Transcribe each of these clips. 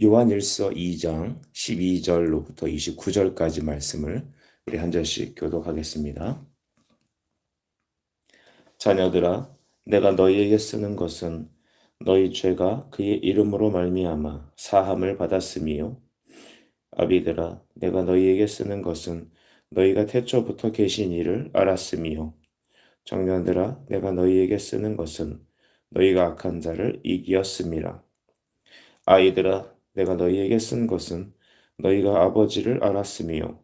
요한일서 2장 12절로부터 29절까지 말씀을 우리 한 절씩 교독하겠습니다. 자녀들아, 내가 너희에게 쓰는 것은 너희 죄가 그의 이름으로 말미암아 사함을 받았음이요. 아비들아, 내가 너희에게 쓰는 것은 너희가 태초부터 계신 이를 알았음이요. 청년들아, 내가 너희에게 쓰는 것은 너희가 악한 자를 이기었음이라. 아이들아, 내가 너희에게 쓴 것은 너희가 아버지를 알았음이요.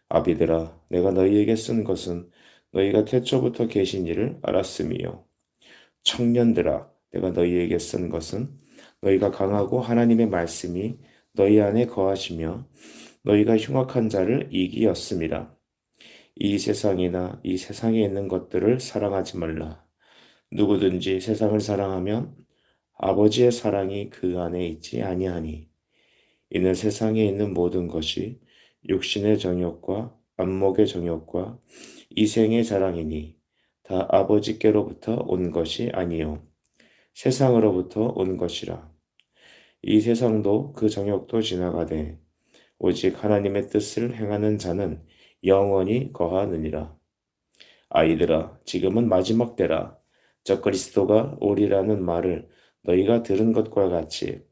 아비들아, 내가 너희에게 쓴 것은 너희가 태초부터 계신 이를 알았음이요. 청년들아, 내가 너희에게 쓴 것은 너희가 강하고 하나님의 말씀이 너희 안에 거하시며 너희가 흉악한 자를 이기었음이라. 이 세상이나 이 세상에 있는 것들을 사랑하지 말라. 누구든지 세상을 사랑하면 아버지의 사랑이 그 안에 있지 아니하니. 이는 세상에 있는 모든 것이 육신의 정욕과 안목의 정욕과 이생의 자랑이니 다 아버지께로부터 온 것이 아니요 세상으로부터 온 것이라. 이 세상도 그 정욕도 지나가되 오직 하나님의 뜻을 행하는 자는 영원히 거하느니라. 아이들아, 지금은 마지막 때라. 저 그리스도가 오리라는 말을 너희가 들은 것과 같이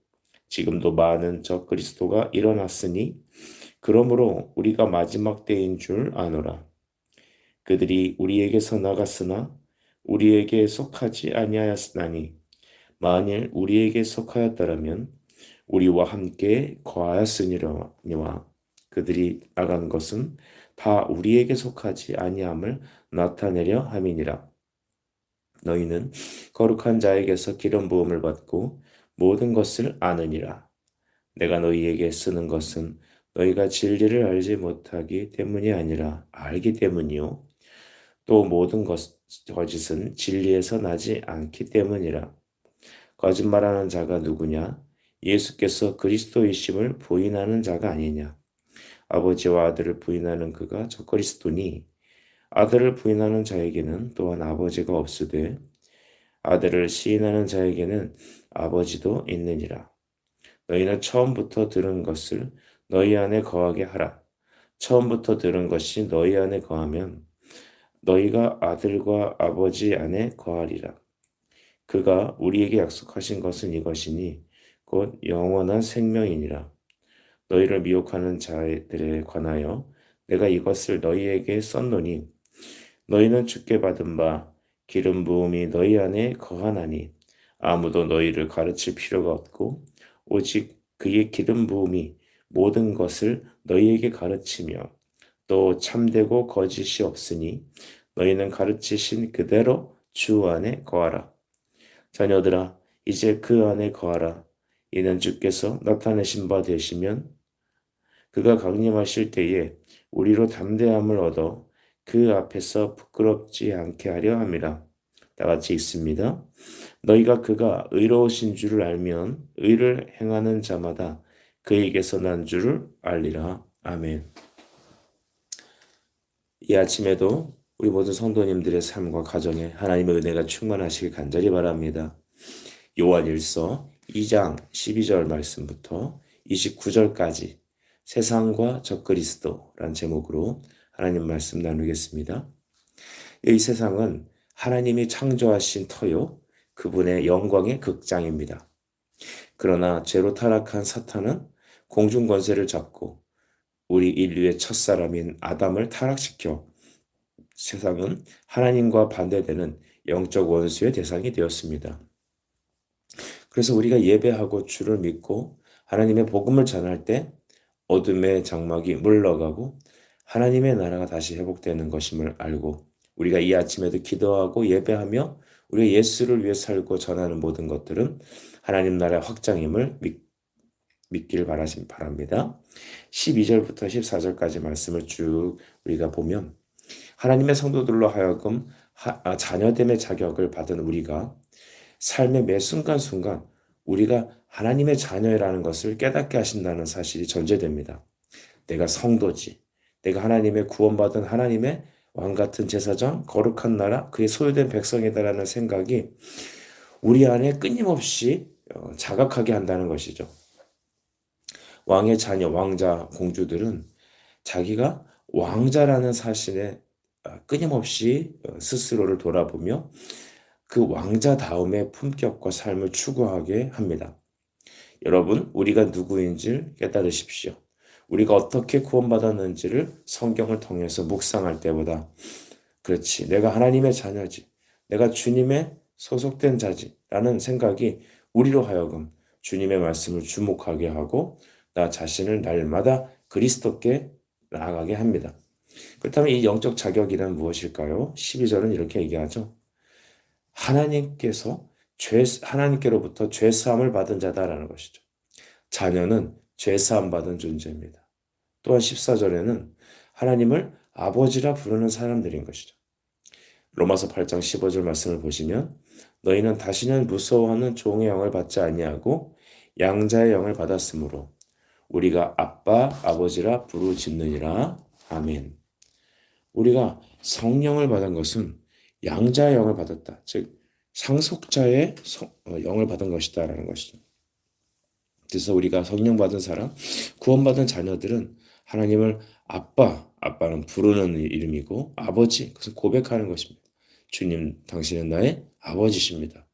지금도 많은 저 그리스도가 일어났으니 그러므로 우리가 마지막 때인 줄 아노라. 그들이 우리에게서 나갔으나 우리에게 속하지 아니하였으나니 만일 우리에게 속하였더라면 우리와 함께 거하였으니와 그들이 나간 것은 다 우리에게 속하지 아니함을 나타내려 함이니라. 너희는 거룩한 자에게서 기름 부음을 받고 모든 것을 아느니라. 내가 너희에게 쓰는 것은 너희가 진리를 알지 못하기 때문이 아니라 알기 때문이요. 또 모든 거짓은 진리에서 나지 않기 때문이라. 거짓말하는 자가 누구냐? 예수께서 그리스도이심을 부인하는 자가 아니냐? 아버지와 아들을 부인하는 그가 저 그리스도니 아들을 부인하는 자에게는 또한 아버지가 없으되 아들을 시인하는 자에게는 아버지도 있느니라. 너희는 처음부터 들은 것을 너희 안에 거하게 하라. 처음부터 들은 것이 너희 안에 거하면 너희가 아들과 아버지 안에 거하리라. 그가 우리에게 약속하신 것은 이것이니 곧 영원한 생명이니라. 너희를 미혹하는 자들에 관하여 내가 이것을 너희에게 썼노니 너희는 주께 받은 바 기름 부음이 너희 안에 거하나니 아무도 너희를 가르칠 필요가 없고 오직 그의 기름 부음이 모든 것을 너희에게 가르치며 또 참되고 거짓이 없으니 너희는 가르치신 그대로 주 안에 거하라. 자녀들아, 이제 그 안에 거하라. 이는 주께서 나타내신 바 되시면 그가 강림하실 때에 우리로 담대함을 얻어 그 앞에서 부끄럽지 않게 하려 함이라. 다 같이 읽습니다. 너희가 그가 의로우신 줄을 알면 의를 행하는 자마다 그에게서 난 줄을 알리라. 아멘. 이 아침에도 우리 모든 성도님들의 삶과 가정에 하나님의 은혜가 충만하시길 간절히 바랍니다. 요한일서 2장 12절 말씀부터 29절까지 세상과 적그리스도란 제목으로 하나님 말씀 나누겠습니다. 이 세상은 하나님이 창조하신 터요, 그분의 영광의 극장입니다. 그러나 죄로 타락한 사탄은 공중 권세를 잡고 우리 인류의 첫사람인 아담을 타락시켜 세상은 하나님과 반대되는 영적 원수의 대상이 되었습니다. 그래서 우리가 예배하고 주를 믿고 하나님의 복음을 전할 때 어둠의 장막이 물러가고 하나님의 나라가 다시 회복되는 것임을 알고 우리가 이 아침에도 기도하고 예배하며 우리가 예수를 위해 살고 전하는 모든 것들은 하나님 나라의 확장임을 믿기를 바랍니다. 12절부터 14절까지 말씀을 쭉 우리가 보면 하나님의 성도들로 하여금 자녀됨의 자격을 받은 우리가 삶의 매 순간순간 우리가 하나님의 자녀라는 것을 깨닫게 하신다는 사실이 전제됩니다. 내가 성도지, 내가 하나님의 구원받은 하나님의 왕같은 제사장, 거룩한 나라, 그의 소유된 백성이다라는 생각이 우리 안에 끊임없이 자각하게 한다는 것이죠. 왕의 자녀, 왕자, 공주들은 자기가 왕자라는 사실에 끊임없이 스스로를 돌아보며 그 왕자다움의 품격과 삶을 추구하게 합니다. 여러분, 우리가 누구인지를 깨달으십시오. 우리가 어떻게 구원받았는지를 성경을 통해서 묵상할 때보다 그렇지, 내가 하나님의 자녀지, 내가 주님의 소속된 자지 라는 생각이 우리로 하여금 주님의 말씀을 주목하게 하고 나 자신을 날마다 그리스도께 나아가게 합니다. 그렇다면 이 영적 자격이란 무엇일까요? 12절은 이렇게 얘기하죠. 하나님께로부터 죄 사함을 받은 자다라는 것이죠. 자녀는 죄 사함 받은 존재입니다. 또한 14절에는 하나님을 아버지라 부르는 사람들인 것이죠. 로마서 8장 15절 말씀을 보시면 너희는 다시는 무서워하는 종의 영을 받지 아니하고 양자의 영을 받았으므로 우리가 아빠 아버지라 부르짖느니라. 아멘. 우리가 성령을 받은 것은 양자의 영을 받았다. 즉 상속자의 영을 받은 것이다라는 것이죠. 그래서 우리가 성령 받은 사람, 구원받은 자녀들은 하나님을 아빠는 부르는 이름이고 아버지, 그것은 고백하는 것입니다. 주님, 당신은 나의 아버지십니다.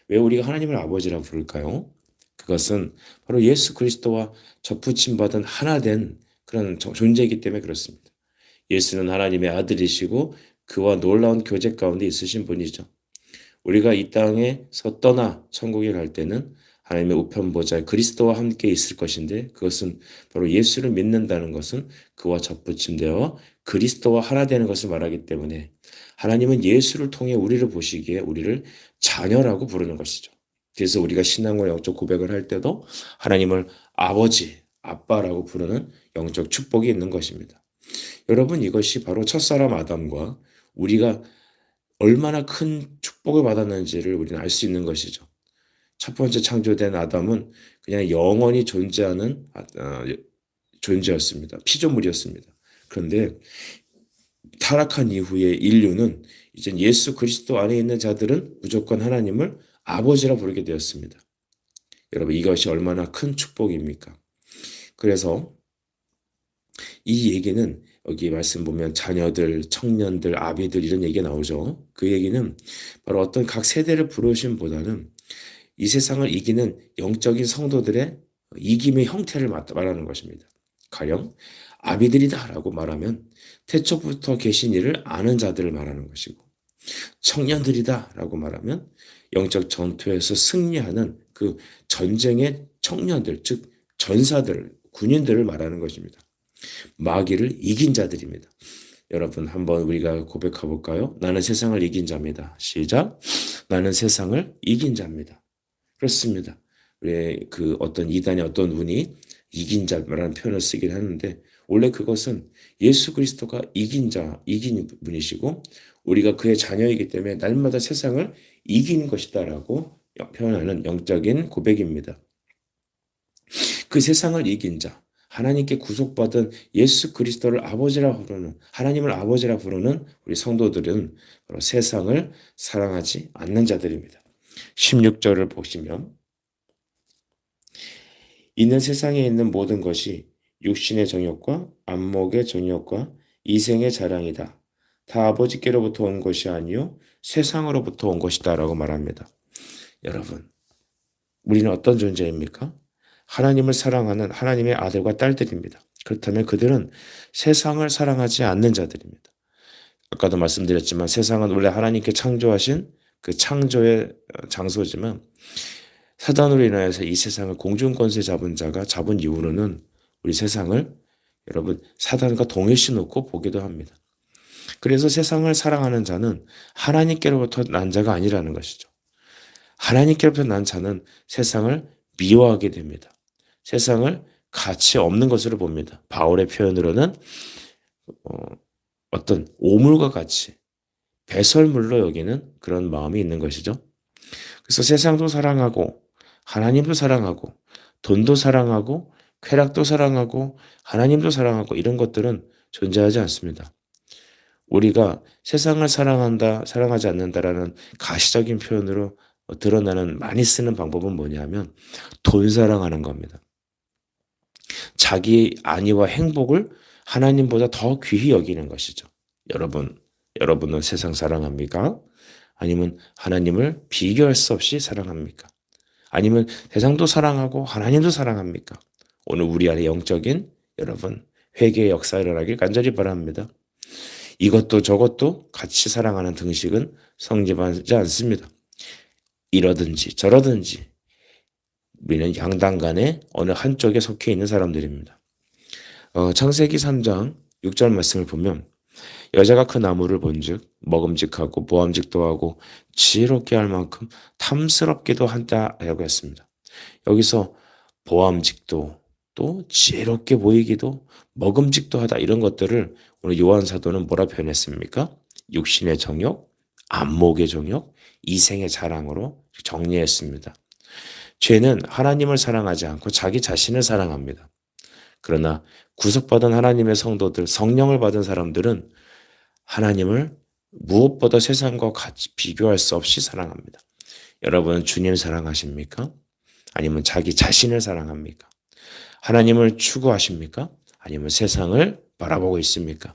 왜 우리가 하나님을 아버지라 부를까요? 그것은 바로 예수 그리스도와 접붙임 받은 하나 된 그런 존재이기 때문에 그렇습니다. 예수는 하나님의 아들이시고 그와 놀라운 교제 가운데 있으신 분이죠. 우리가 이 땅에서 떠나 천국에 갈 때는 하나님의 우편 보좌 그리스도와 함께 있을 것인데 그것은 바로 예수를 믿는다는 것은 그와 접붙임되어 그리스도와 하나 되는 것을 말하기 때문에 하나님은 예수를 통해 우리를 보시기에 우리를 자녀라고 부르는 것이죠. 그래서 우리가 신앙과 영적 고백을 할 때도 하나님을 아버지, 아빠라고 부르는 영적 축복이 있는 것입니다. 여러분, 이것이 바로 첫사람 아담과 우리가 얼마나 큰 축복을 받았는지를 우리는 알 수 있는 것이죠. 첫 번째 창조된 아담은 그냥 영원히 존재하는 존재였습니다. 피조물이었습니다. 그런데 타락한 이후에 인류는 이제 예수 그리스도 안에 있는 자들은 무조건 하나님을 아버지라 부르게 되었습니다. 여러분, 이것이 얼마나 큰 축복입니까? 그래서 이 얘기는 여기 말씀 보면 자녀들, 청년들, 아비들 이런 얘기가 나오죠. 그 얘기는 바로 어떤 각 세대를 부르심보다는 이 세상을 이기는 영적인 성도들의 이김의 형태를 말하는 것입니다. 가령 아비들이다라고 말하면 태초부터 계신 이를 아는 자들을 말하는 것이고 청년들이다라고 말하면 영적 전투에서 승리하는 그 전쟁의 청년들, 즉 전사들, 군인들을 말하는 것입니다. 마귀를 이긴 자들입니다. 여러분, 한번 우리가 고백해 볼까요? 나는 세상을 이긴 자입니다. 시작. 나는 세상을 이긴 자입니다. 그렇습니다. 우리 그 어떤 이단의 어떤 분이 이긴 자라는 표현을 쓰긴 하는데 원래 그것은 예수 그리스도가 이긴 분이시고 우리가 그의 자녀이기 때문에 날마다 세상을 이기는 것이다라고 표현하는 영적인 고백입니다. 그 세상을 이긴 자, 하나님께 구속받은 예수 그리스도를 아버지라 부르는, 하나님을 아버지라 부르는 우리 성도들은 바로 세상을 사랑하지 않는 자들입니다. 16절을 보시면 이는 세상에 있는 모든 것이 육신의 정욕과 안목의 정욕과 이생의 자랑이다. 다 아버지께로부터 온 것이 아니요 세상으로부터 온 것이다 라고 말합니다. 여러분, 우리는 어떤 존재입니까? 하나님을 사랑하는 하나님의 아들과 딸들입니다. 그렇다면 그들은 세상을 사랑하지 않는 자들입니다. 아까도 말씀드렸지만 세상은 원래 하나님께 창조하신 그 창조의 장소지만 사단으로 인하여서 이 세상을 공중권세 잡은 자가 잡은 이후로는 우리 세상을 여러분 사단과 동일시 놓고 보기도 합니다. 그래서 세상을 사랑하는 자는 하나님께로부터 난 자가 아니라는 것이죠. 하나님께로부터 난 자는 세상을 미워하게 됩니다. 세상을 가치 없는 것으로 봅니다. 바울의 표현으로는 어떤 오물과 같이 배설물로 여기는 그런 마음이 있는 것이죠. 그래서 세상도 사랑하고 하나님도 사랑하고 돈도 사랑하고 쾌락도 사랑하고 하나님도 사랑하고 이런 것들은 존재하지 않습니다. 우리가 세상을 사랑하지 않는다라는 가시적인 표현으로 드러나는 많이 쓰는 방법은 뭐냐면 돈 사랑하는 겁니다. 자기 안위와 행복을 하나님보다 더 귀히 여기는 것이죠. 여러분은 세상 사랑합니까? 아니면 하나님을 비교할 수 없이 사랑합니까? 아니면 세상도 사랑하고 하나님도 사랑합니까? 오늘 우리 안에 영적인 여러분 회개의 역사 일어나길 간절히 바랍니다. 이것도 저것도 같이 사랑하는 등식은 성립하지 않습니다. 이러든지 저러든지 우리는 양당 간에 어느 한쪽에 속해 있는 사람들입니다. 창세기 3장 6절 말씀을 보면 여자가 그 나무를 본즉 먹음직하고 보암직도 하고 지혜롭게 할 만큼 탐스럽기도 한다라고 했습니다. 여기서 보암직도 또 지혜롭게 보이기도 먹음직도 하다 이런 것들을 오늘 요한 사도는 뭐라 표현했습니까? 육신의 정욕, 안목의 정욕, 이생의 자랑으로 정리했습니다. 죄는 하나님을 사랑하지 않고 자기 자신을 사랑합니다. 그러나 구속받은 하나님의 성도들, 성령을 받은 사람들은 하나님을 무엇보다 세상과 같이 비교할 수 없이 사랑합니다. 여러분은 주님 사랑하십니까? 아니면 자기 자신을 사랑합니까? 하나님을 추구하십니까? 아니면 세상을 바라보고 있습니까?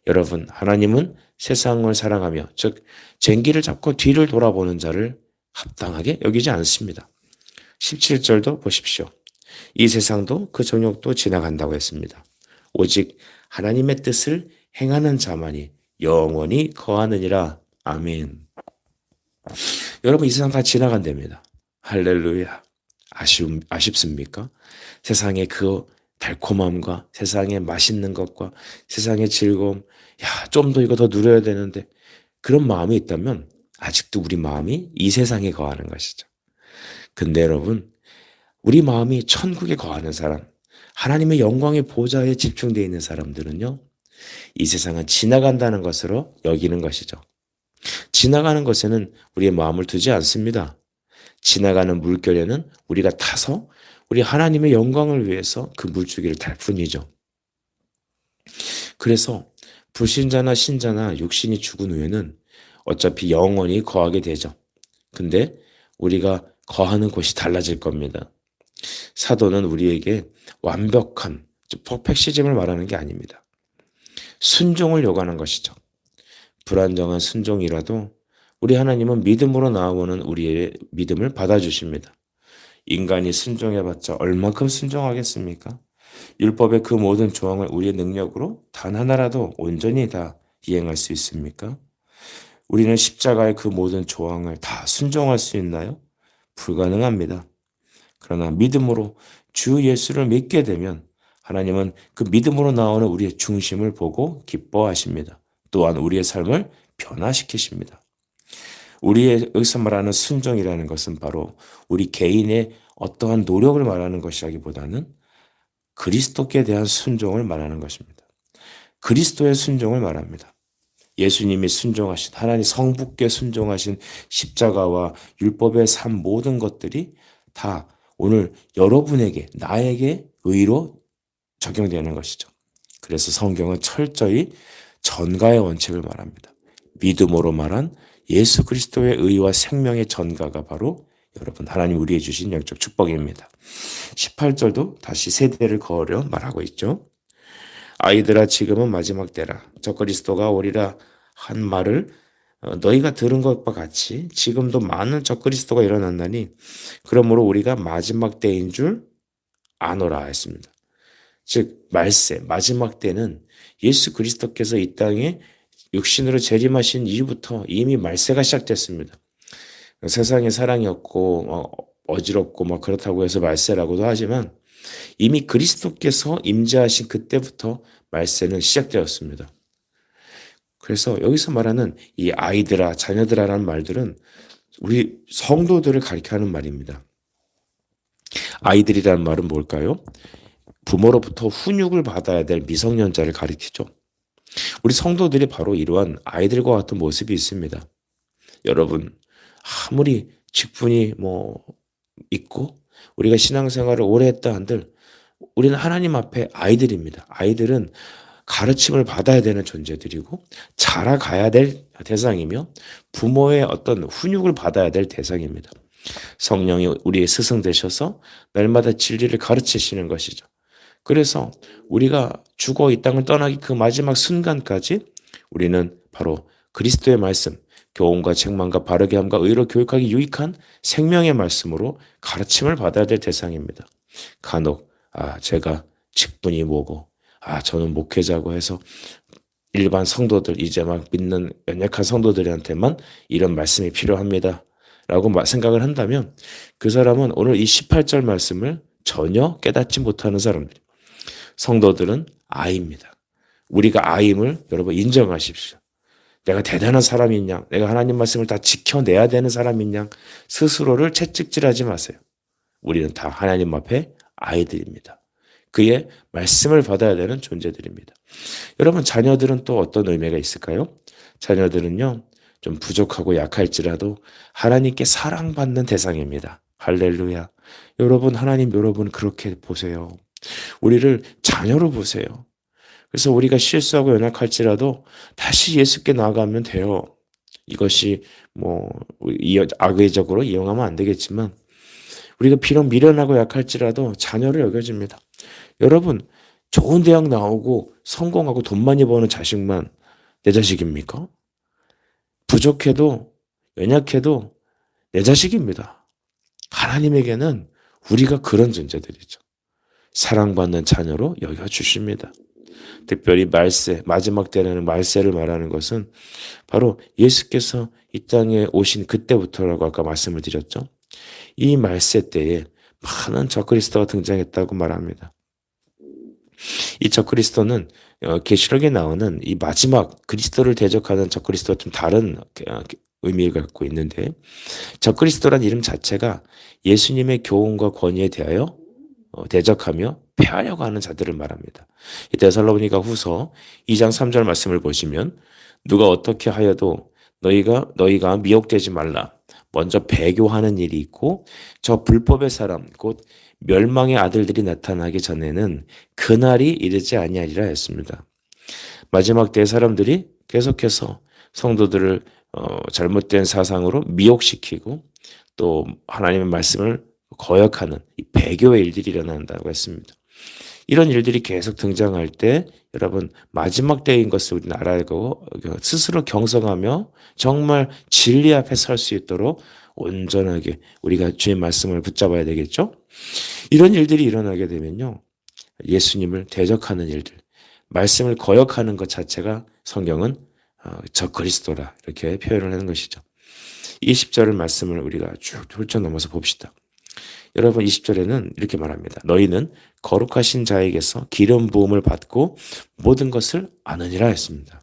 여러분, 하나님은 세상을 사랑하며 즉 쟁기를 잡고 뒤를 돌아보는 자를 합당하게 여기지 않습니다. 17절도 보십시오. 이 세상도 그 정욕도 지나간다고 했습니다. 오직 하나님의 뜻을 행하는 자만이 영원히 거하느니라. 아멘. 여러분, 이 세상 다 지나간답니다. 할렐루야. 아쉽습니까? 세상의 그 달콤함과 세상의 맛있는 것과 세상의 즐거움, 좀 더 이거 더 누려야 되는데 그런 마음이 있다면 아직도 우리 마음이 이 세상에 거하는 것이죠. 근데 여러분, 우리 마음이 천국에 거하는 사람, 하나님의 영광의 보좌에 집중되어 있는 사람들은요, 이 세상은 지나간다는 것으로 여기는 것이죠. 지나가는 것에는 우리의 마음을 두지 않습니다. 지나가는 물결에는 우리가 타서 우리 하나님의 영광을 위해서 그 물줄기를 탈 뿐이죠. 그래서 불신자나 신자나 육신이 죽은 후에는 어차피 영원히 거하게 되죠. 근데 우리가 거하는 곳이 달라질 겁니다. 사도는 우리에게 완벽한 퍼펙시즘을 말하는 게 아닙니다. 순종을 요구하는 것이죠. 불안정한 순종이라도 우리 하나님은 믿음으로 나아오는 우리의 믿음을 받아주십니다. 인간이 순종해봤자 얼만큼 순종하겠습니까? 율법의 그 모든 조항을 우리의 능력으로 단 하나라도 온전히 다 이행할 수 있습니까? 우리는 십자가의 그 모든 조항을 다 순종할 수 있나요? 불가능합니다. 그러나 믿음으로 주 예수를 믿게 되면 하나님은 그 믿음으로 나오는 우리의 중심을 보고 기뻐하십니다. 또한 우리의 삶을 변화시키십니다. 우리의 여기서 말하는 순종이라는 것은 바로 우리 개인의 어떠한 노력을 말하는 것이라기보다는 그리스도께 대한 순종을 말하는 것입니다. 그리스도의 순종을 말합니다. 예수님이 순종하신 하나님 성부께 순종하신 십자가와 율법의 삶 모든 것들이 다 오늘 여러분에게 나에게 의로 적용되는 것이죠. 그래서 성경은 철저히 전가의 원칙을 말합니다. 믿음으로 말한 예수 그리스도의 의와 생명의 전가가 바로 여러분 하나님 우리에게 주신 영적 축복입니다. 18절도 다시 세대를 거으려 말하고 있죠. 아이들아 지금은 마지막 때라. 저 그리스도가 오리라 한 말을 너희가 들은 것과 같이 지금도 많은 저 그리스도가 일어난다니 그러므로 우리가 마지막 때인 줄 아노라 했습니다. 즉 말세 마지막 때는 예수 그리스도께서 이 땅에 육신으로 재림하신 이후부터 이미 말세가 시작됐습니다. 세상에 사랑이 없고 어지럽고 그렇다고 해서 말세라고도 하지만 이미 그리스도께서 임재하신 그때부터 말세는 시작되었습니다. 그래서 여기서 말하는 이 아이들아 자녀들아라는 말들은 우리 성도들을 가리켜하는 말입니다. 아이들이라는 말은 뭘까요? 부모로부터 훈육을 받아야 될 미성년자를 가리키죠. 우리 성도들이 바로 이러한 아이들과 같은 모습이 있습니다. 여러분 아무리 직분이 있고 우리가 신앙생활을 오래 했다 한들 우리는 하나님 앞에 아이들입니다. 아이들은 가르침을 받아야 되는 존재들이고 자라가야 될 대상이며 부모의 어떤 훈육을 받아야 될 대상입니다. 성령이 우리의 스승 되셔서 날마다 진리를 가르치시는 것이죠. 그래서 우리가 죽어 이 땅을 떠나기 그 마지막 순간까지 우리는 바로 그리스도의 말씀, 교훈과 책망과 바르게 함과 의로 교육하기 유익한 생명의 말씀으로 가르침을 받아야 될 대상입니다. 간혹 제가 직분이 뭐고 저는 목회자고 해서 일반 성도들, 이제 막 믿는 연약한 성도들한테만 이런 말씀이 필요합니다 라고 생각을 한다면 그 사람은 오늘 이 18절 말씀을 전혀 깨닫지 못하는 사람들. 성도들은 아이입니다. 우리가 아임을 여러분 인정하십시오. 내가 대단한 사람인 양, 내가 하나님 말씀을 다 지켜내야 되는 사람인 양 스스로를 채찍질하지 마세요. 우리는 다 하나님 앞에 아이들입니다. 그의 말씀을 받아야 되는 존재들입니다. 여러분, 자녀들은 또 어떤 의미가 있을까요? 자녀들은요, 좀 부족하고 약할지라도 하나님께 사랑받는 대상입니다. 할렐루야. 여러분, 하나님 여러분 그렇게 보세요. 우리를 자녀로 보세요. 그래서 우리가 실수하고 연약할지라도 다시 예수께 나아가면 돼요. 이것이 악의적으로 이용하면 안 되겠지만 우리가 비록 미련하고 약할지라도 자녀를 여겨집니다. 여러분, 좋은 대학 나오고 성공하고 돈 많이 버는 자식만 내 자식입니까? 부족해도 연약해도 내 자식입니다. 하나님에게는 우리가 그런 존재들이죠. 사랑받는 자녀로 여겨주십니다. 특별히 마지막 때라는 말세를 말하는 것은 바로 예수께서 이 땅에 오신 그때부터라고 아까 말씀을 드렸죠. 이 말세 때에 많은 적그리스도가 등장했다고 말합니다. 이 적그리스도는 계시록에 나오는 이 마지막 그리스도를 대적하는 적그리스도와 좀 다른 의미를 갖고 있는데, 적그리스도란 이름 자체가 예수님의 교훈과 권위에 대하여 대적하며 패하려고 하는 자들을 말합니다. 이 데살로니가 후서 2장 3절 말씀을 보시면 누가 어떻게 하여도 너희가 미혹되지 말라. 먼저 배교하는 일이 있고 저 불법의 사람 곧 멸망의 아들들이 나타나기 전에는 그날이 이르지 아니하리라 했습니다. 마지막 때의 사람들이 계속해서 성도들을 잘못된 사상으로 미혹시키고 또 하나님의 말씀을 거역하는 이 배교의 일들이 일어난다고 했습니다. 이런 일들이 계속 등장할 때 여러분 마지막 때인 것을 우리는 알아야 하고 스스로 경성하며 정말 진리 앞에 설 수 있도록 온전하게 우리가 주의 말씀을 붙잡아야 되겠죠. 이런 일들이 일어나게 되면요, 예수님을 대적하는 일들, 말씀을 거역하는 것 자체가 성경은 적그리스도라 이렇게 표현을 하는 것이죠. 20절 말씀을 우리가 쭉 훑어 넘어서 봅시다. 여러분, 20절에는 이렇게 말합니다. 너희는 거룩하신 자에게서 기름 부음을 받고 모든 것을 아느니라 했습니다.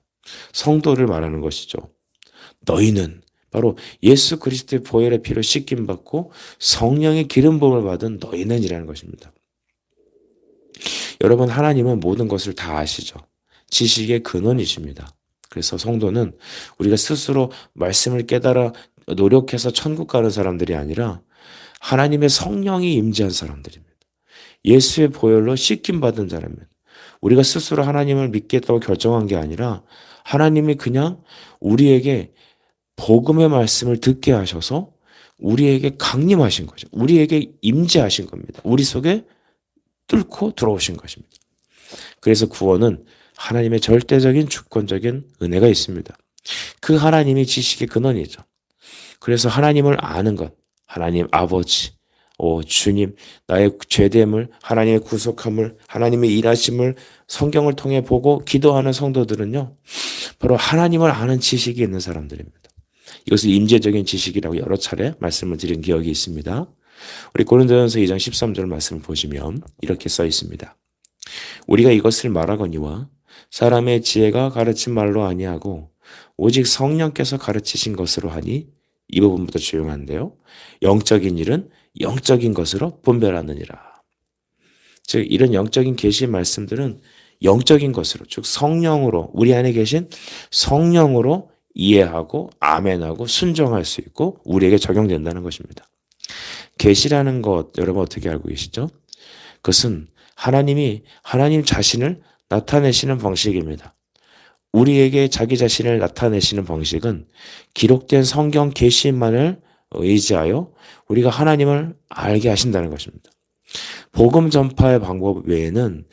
성도를 말하는 것이죠. 너희는 바로 예수 그리스도의 보혈의 피로 씻김 받고 성령의 기름 부음을 받은 너희는 이라는 것입니다. 여러분, 하나님은 모든 것을 다 아시죠. 지식의 근원이십니다. 그래서 성도는 우리가 스스로 말씀을 깨달아 노력해서 천국 가는 사람들이 아니라 하나님의 성령이 임재한 사람들입니다. 예수의 보혈로 씻김 받은 사람입니다. 우리가 스스로 하나님을 믿겠다고 결정한 게 아니라 하나님이 그냥 우리에게 복음의 말씀을 듣게 하셔서 우리에게 강림하신 거죠. 우리에게 임재하신 겁니다. 우리 속에 뚫고 들어오신 것입니다. 그래서 구원은 하나님의 절대적인 주권적인 은혜가 있습니다. 그 하나님이 지식의 근원이죠. 그래서 하나님을 아는 것, 하나님 아버지, 주님, 나의 죄됨을, 하나님의 구속함을, 하나님의 일하심을 성경을 통해 보고 기도하는 성도들은요, 바로 하나님을 아는 지식이 있는 사람들입니다. 이것을 임재적인 지식이라고 여러 차례 말씀을 드린 기억이 있습니다. 우리 고린도전서 2장 13절 말씀을 보시면 이렇게 써 있습니다. 우리가 이것을 말하거니와 사람의 지혜가 가르친 말로 아니하고 오직 성령께서 가르치신 것으로 하니, 이 부분부터 조용한데요. 영적인 일은 영적인 것으로 분별하느니라. 즉 이런 영적인 계시의 말씀들은 영적인 것으로, 즉 성령으로, 우리 안에 계신 성령으로 이해하고 아멘하고 순종할 수 있고 우리에게 적용된다는 것입니다. 계시라는 것 여러분 어떻게 알고 계시죠? 그것은 하나님 자신을 나타내시는 방식입니다. 우리에게 자기 자신을 나타내시는 방식은 기록된 성경 계시만을 의지하여 우리가 하나님을 알게 하신다는 것입니다. 복음 전파의 방법 외에는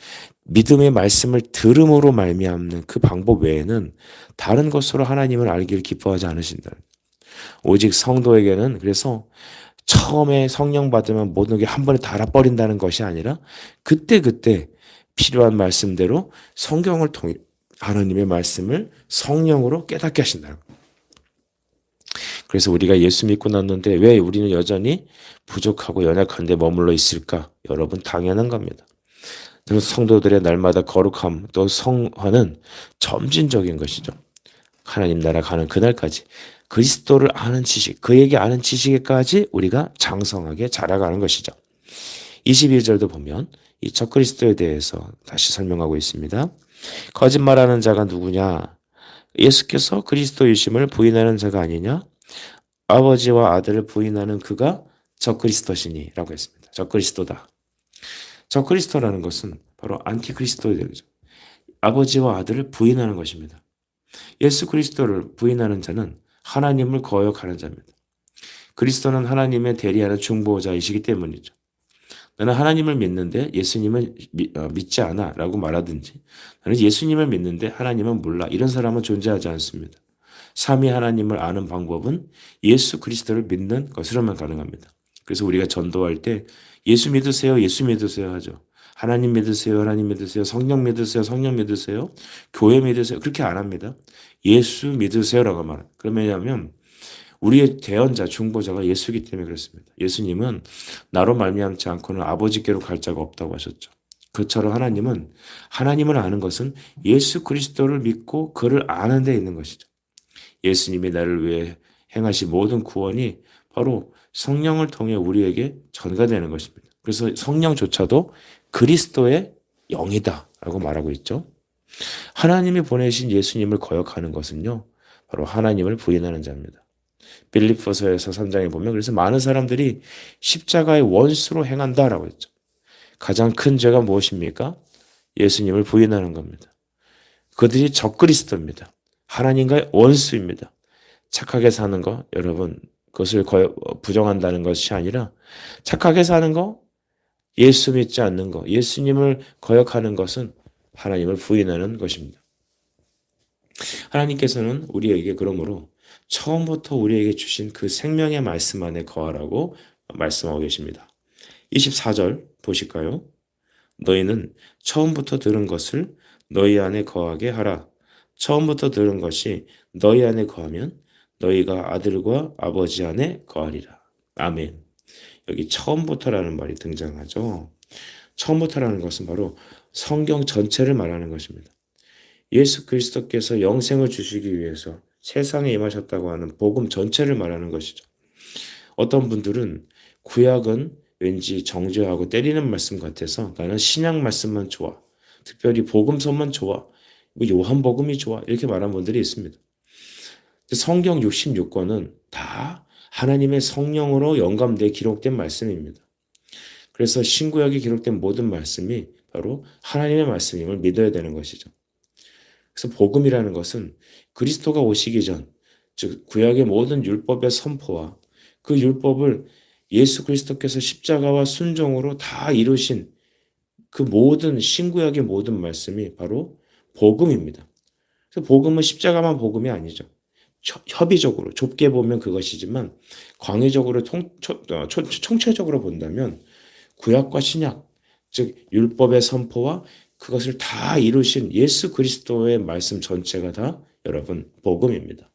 믿음의 말씀을 들음으로 말미암는 그 방법 외에는 다른 것으로 하나님을 알기를 기뻐하지 않으신다. 오직 성도에게는 그래서 처음에 성령 받으면 모든 게 한 번에 다 알아버린다는 것이 아니라 그때그때 필요한 말씀대로 성경을 통해 하나님의 말씀을 성령으로 깨닫게 하신다는 거예요. 그래서 우리가 예수 믿고 났는데 왜 우리는 여전히 부족하고 연약한데 머물러 있을까? 여러분 당연한 겁니다. 성도들의 날마다 거룩함 또 성화는 점진적인 것이죠. 하나님 나라 가는 그날까지 그리스도를 아는 지식, 그에게 아는 지식에까지 우리가 장성하게 자라가는 것이죠. 22절도 보면 이 적그리스도에 대해서 다시 설명하고 있습니다. 거짓말하는 자가 누구냐? 예수께서 그리스도이심을 부인하는 자가 아니냐? 아버지와 아들을 부인하는 그가 적그리스도시니 라고 했습니다. 적그리스도다. 적그리스도라는 것은 바로 안티그리스도의 되죠. 아버지와 아들을 부인하는 것입니다. 예수 그리스도를 부인하는 자는 하나님을 거역하는 자입니다. 그리스도는 하나님의 대리하는 중보자이시기 때문이죠. 나는 하나님을 믿는데 예수님은 믿지 않아 라고 말하든지 나는 예수님을 믿는데 하나님은 몰라 이런 사람은 존재하지 않습니다. 삼위 하나님을 아는 방법은 예수 그리스도를 믿는 것으로만 가능합니다. 그래서 우리가 전도할 때 예수 믿으세요, 예수 믿으세요 하죠. 하나님 믿으세요, 하나님 믿으세요, 성령 믿으세요, 성령 믿으세요, 교회 믿으세요. 그렇게 안 합니다. 예수 믿으세요라고 말합니다. 왜냐하면 우리의 대언자, 중보자가 예수이기 때문에 그렇습니다. 예수님은 나로 말미암지 않고는 아버지께로 갈 자가 없다고 하셨죠. 그처럼 하나님을 아는 것은 예수 그리스도를 믿고 그를 아는 데 있는 것이죠. 예수님이 나를 위해 행하신 모든 구원이 바로 성령을 통해 우리에게 전가되는 것입니다. 그래서 성령조차도 그리스도의 영이다 라고 말하고 있죠. 하나님이 보내신 예수님을 거역하는 것은요, 바로 하나님을 부인하는 자입니다. 빌립보서에서 3장에 보면 그래서 많은 사람들이 십자가의 원수로 행한다라고 했죠. 가장 큰 죄가 무엇입니까? 예수님을 부인하는 겁니다. 그들이 적그리스도입니다. 하나님과의 원수입니다. 착하게 사는 거 여러분 그것을 부정한다는 것이 아니라 착하게 사는 거, 예수 믿지 않는 거, 예수님을 거역하는 것은 하나님을 부인하는 것입니다. 하나님께서는 우리에게 그러므로 처음부터 우리에게 주신 그 생명의 말씀 안에 거하라고 말씀하고 계십니다. 24절 보실까요? 너희는 처음부터 들은 것을 너희 안에 거하게 하라. 처음부터 들은 것이 너희 안에 거하면 너희가 아들과 아버지 안에 거하리라. 아멘. 여기 처음부터라는 말이 등장하죠. 처음부터라는 것은 바로 성경 전체를 말하는 것입니다. 예수 그리스도께서 영생을 주시기 위해서 세상에 임하셨다고 하는 복음 전체를 말하는 것이죠. 어떤 분들은 구약은 왠지 정죄하고 때리는 말씀 같아서 나는 신약 말씀만 좋아. 특별히 복음서만 좋아. 요한복음이 좋아. 이렇게 말하는 분들이 있습니다. 성경 66권은 다 하나님의 성령으로 영감되어 기록된 말씀입니다. 그래서 신구약에 기록된 모든 말씀이 바로 하나님의 말씀임을 믿어야 되는 것이죠. 그래서 복음이라는 것은 그리스도가 오시기 전, 즉 구약의 모든 율법의 선포와 그 율법을 예수 그리스도께서 십자가와 순종으로 다 이루신 그 모든 신구약의 모든 말씀이 바로 복음입니다. 그래서 복음은 십자가만 복음이 아니죠. 협의적으로 좁게 보면 그것이지만 광의적으로 총체적으로 본다면 구약과 신약, 즉 율법의 선포와 그것을 다 이루신 예수 그리스도의 말씀 전체가 다 여러분 복음입니다.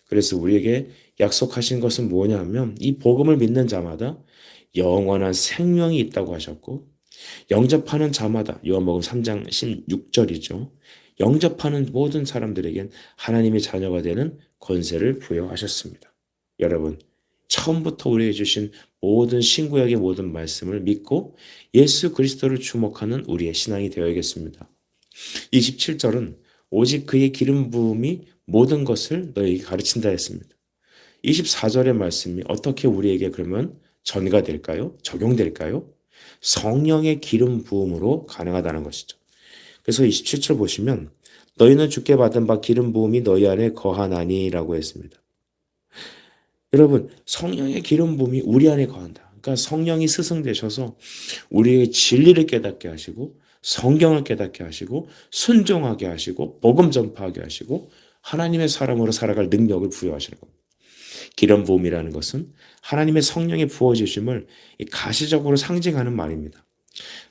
그래서 우리에게 약속하신 것은 뭐냐 하면 이 복음을 믿는 자마다 영원한 생명이 있다고 하셨고 영접하는 자마다 요한복음 3장 16절이죠. 영접하는 모든 사람들에겐 하나님의 자녀가 되는 권세를 부여하셨습니다. 여러분 처음부터 우리에게 주신 모든 신구약의 모든 말씀을 믿고 예수 그리스도를 주목하는 우리의 신앙이 되어야겠습니다. 27절은 오직 그의 기름 부음이 모든 것을 너희에게 가르친다 했습니다. 24절의 말씀이 어떻게 우리에게 그러면 전가될까요? 적용될까요? 성령의 기름 부음으로 가능하다는 것이죠. 그래서 27절 보시면 너희는 주께 받은 바 기름 부음이 너희 안에 거하나니 라고 했습니다. 여러분 성령의 기름 부음이 우리 안에 거한다. 그러니까 성령이 스승되셔서 우리의 진리를 깨닫게 하시고 성경을 깨닫게 하시고 순종하게 하시고 복음 전파하게 하시고 하나님의 사람으로 살아갈 능력을 부여하시는 겁니다. 기름 부음이라는 것은 하나님의 성령의 부어주심을 가시적으로 상징하는 말입니다.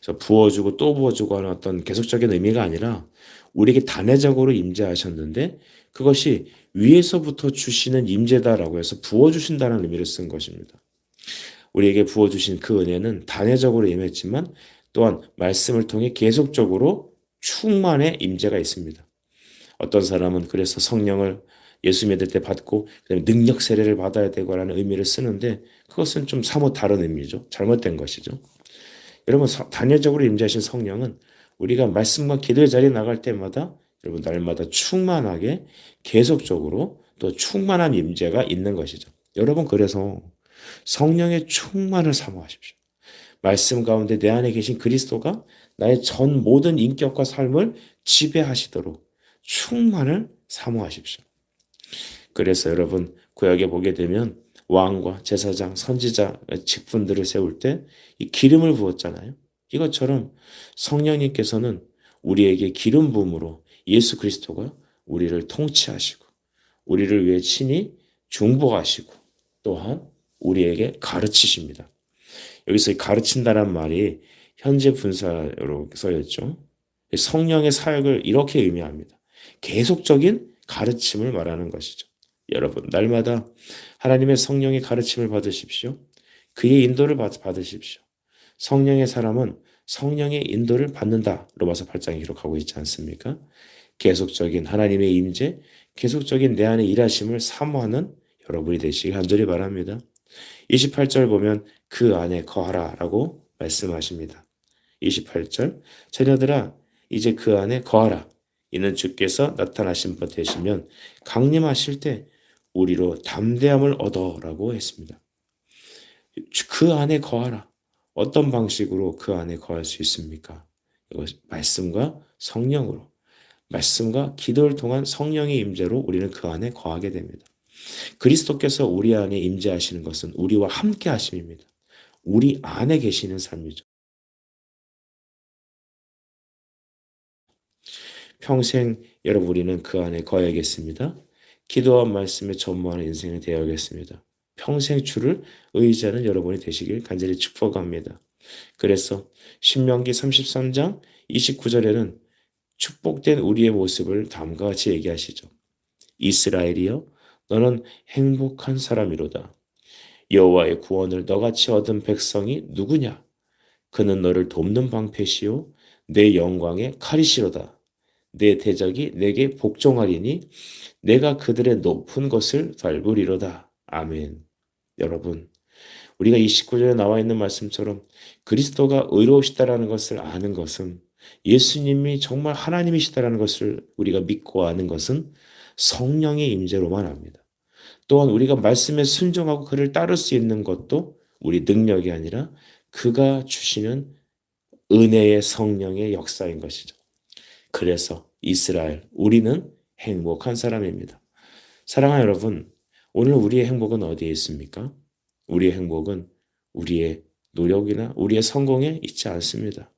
그래서 부어주고 또 부어주고 하는 어떤 계속적인 의미가 아니라 우리에게 단회적으로 임재하셨는데 그것이 위에서부터 주시는 임재다라고 해서 부어주신다는 의미를 쓴 것입니다. 우리에게 부어주신 그 은혜는 단회적으로 임했지만 또한 말씀을 통해 계속적으로 충만의 임재가 있습니다. 어떤 사람은 그래서 성령을 예수 믿을 때 받고 그다음에 능력 세례를 받아야 되고라는 의미를 쓰는데 그것은 좀 사뭇 다른 의미죠. 잘못된 것이죠. 여러분 단회적으로 임재하신 성령은 우리가 말씀과 기도의 자리에 나갈 때마다 여러분 날마다 충만하게 계속적으로 또 충만한 임재가 있는 것이죠. 여러분 그래서 성령의 충만을 사모하십시오. 말씀 가운데 내 안에 계신 그리스도가 나의 전 모든 인격과 삶을 지배하시도록 충만을 사모하십시오. 그래서 여러분 구약에 보게 되면 왕과 제사장, 선지자 직분들을 세울 때 이 기름을 부었잖아요. 이것처럼 성령님께서는 우리에게 기름 부음으로 예수 그리스도가 우리를 통치하시고 우리를 위해 친히 중보하시고 또한 우리에게 가르치십니다. 여기서 가르친다란 말이 현재 분사로 써였죠. 성령의 사역을 이렇게 의미합니다. 계속적인 가르침을 말하는 것이죠. 여러분 날마다 하나님의 성령의 가르침을 받으십시오. 그의 인도를 받으십시오. 성령의 사람은 성령의 인도를 받는다. 로마서 8장에 기록하고 있지 않습니까? 계속적인 하나님의 임재, 계속적인 내 안에 일하심을 사모하는 여러분이 되시길 간절히 바랍니다. 28절 보면 그 안에 거하라 라고 말씀하십니다. 28절 자녀들아 이제 그 안에 거하라. 이는 주께서 나타나신 바 되시면 강림하실 때 우리로 담대함을 얻어라고 했습니다. 그 안에 거하라. 어떤 방식으로 그 안에 거할 수 있습니까? 이것 말씀과 성령으로, 말씀과 기도를 통한 성령의 임재로 우리는 그 안에 거하게 됩니다. 그리스도께서 우리 안에 임재하시는 것은 우리와 함께 하심입니다. 우리 안에 계시는 삶이죠. 평생 여러분 우리는 그 안에 거해야겠습니다. 기도와 말씀에 전무하는 인생이 되어야겠습니다. 평생 주를 의지하는 여러분이 되시길 간절히 축복합니다. 그래서 신명기 33장 29절에는 축복된 우리의 모습을 다음과 같이 얘기하시죠. 이스라엘이여 너는 행복한 사람이로다. 여호와의 구원을 너같이 얻은 백성이 누구냐? 그는 너를 돕는 방패시요 내 영광의 칼이시로다. 내 대적이 내게 복종하리니 내가 그들의 높은 것을 밟으리로다. 아멘. 여러분, 우리가 29절에 나와 있는 말씀처럼 그리스도가 의로우시다라는 것을 아는 것은 예수님이 정말 하나님이시다라는 것을 우리가 믿고 아는 것은 성령의 임재로만 합니다. 또한 우리가 말씀에 순종하고 그를 따를 수 있는 것도 우리 능력이 아니라 그가 주시는 은혜의 성령의 역사인 것이죠. 그래서 이스라엘, 우리는 행복한 사람입니다. 사랑하는 여러분, 오늘 우리의 행복은 어디에 있습니까? 우리의 행복은 우리의 노력이나 우리의 성공에 있지 않습니다.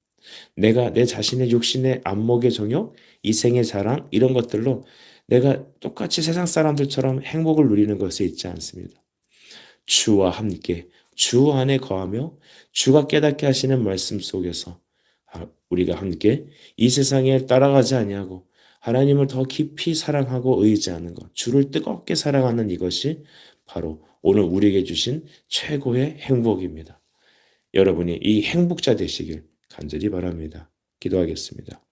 내가 내 자신의 육신의 안목의 정욕, 이생의 자랑 이런 것들로 내가 똑같이 세상 사람들처럼 행복을 누리는 것에 있지 않습니다. 주와 함께 주 안에 거하며 주가 깨닫게 하시는 말씀 속에서 우리가 함께 이 세상에 따라가지 아니하고 하나님을 더 깊이 사랑하고 의지하는 것, 주를 뜨겁게 사랑하는 이것이 바로 오늘 우리에게 주신 최고의 행복입니다. 여러분이 이 행복자 되시길 간절히 바랍니다. 기도하겠습니다.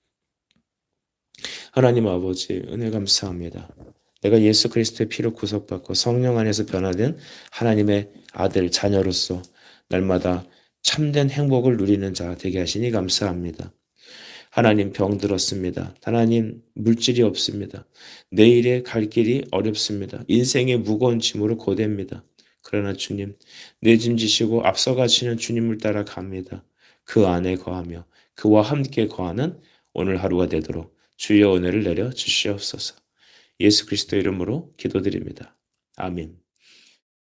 하나님 아버지 은혜 감사합니다. 내가 예수 그리스도의 피로 구속받고 성령 안에서 변화된 하나님의 아들 자녀로서 날마다 참된 행복을 누리는 자 되게 하시니 감사합니다. 하나님 병들었습니다. 하나님 물질이 없습니다. 내일의 갈 길이 어렵습니다. 인생의 무거운 짐으로 고됩니다. 그러나 주님 내 짐 지시고 앞서가시는 주님을 따라 갑니다. 그 안에 거하며 그와 함께 거하는 오늘 하루가 되도록 주의 은혜를 내려 주시옵소서. 예수 그리스도 이름으로 기도드립니다. 아멘.